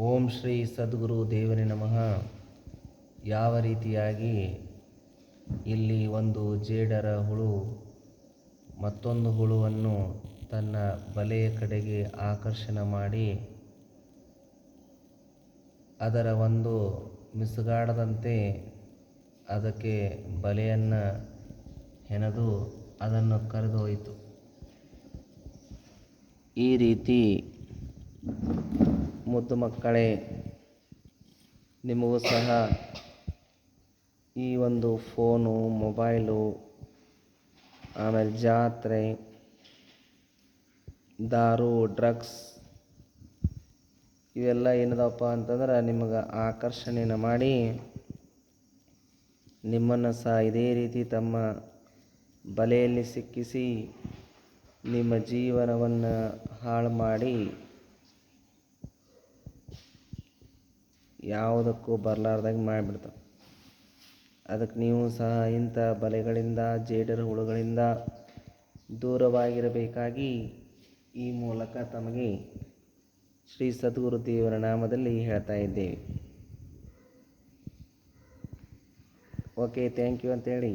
ಓಂ ಶ್ರೀ ಸದ್ಗುರು ದೇವರೇ ನಮಃ. ಯಾವ ರೀತಿಯಾಗಿ ಇಲ್ಲಿ ಒಂದು ಜೇಡರ ಹುಳು ಮತ್ತೊಂದು ಹುಳುವನ್ನು ತನ್ನ ಬಲೆಯ ಕಡೆಗೆ ಆಕರ್ಷಣೆ ಮಾಡಿ ಅದರ ಒಂದು ಮಿಸುಗಾಡದಂತೆ ಅದಕ್ಕೆ ಬಲೆಯನ್ನು ಹೆಣೆದು ಅದನ್ನು ಕರೆದೊಯ್ಯಿತು. ಈ ರೀತಿ ಮುದ್ದು ಮಕ್ಕಳೇ, ನಿಮಗೂ ಸಹ ಈ ಒಂದು ಫೋನು, ಮೊಬೈಲು, ಆಮೇಲೆ ಜಾತ್ರೆ, ದಾರು, ಡ್ರಗ್ಸ್ ಇವೆಲ್ಲ ಏನಿದಪ್ಪ ಅಂತಂದ್ರೆ ನಿಮಗೆ ಆಕರ್ಷಣೆಯನ್ನು ಮಾಡಿ ನಿಮ್ಮನ್ನು ಸಹ ಇದೇ ರೀತಿ ತಮ್ಮ ಬಲೆಯಲ್ಲಿ ಸಿಕ್ಕಿಸಿ ನಿಮ್ಮ ಜೀವನವನ್ನು ಹಾಳು ಮಾಡಿ ಯಾವುದಕ್ಕೂ ಬರಲಾರ್ದಂಗೆ ಮಾಡಿಬಿಡ್ತಾವೆ. ಅದಕ್ಕೆ ನೀವು ಸಹ ಇಂಥ ಬಲೆಗಳಿಂದ, ಜೇಡರ ಹುಳುಗಳಿಂದ ದೂರವಾಗಿರಬೇಕಾಗಿ ಈ ಮೂಲಕ ತಮಗೆ ಶ್ರೀ ಸದ್ಗುರು ದೇವರ ನಾಮದಲ್ಲಿ ಹೇಳ್ತಾ ಇದ್ದೇವೆ. ಓಕೆ, ಥ್ಯಾಂಕ್ ಯು ಅಂತೇಳಿ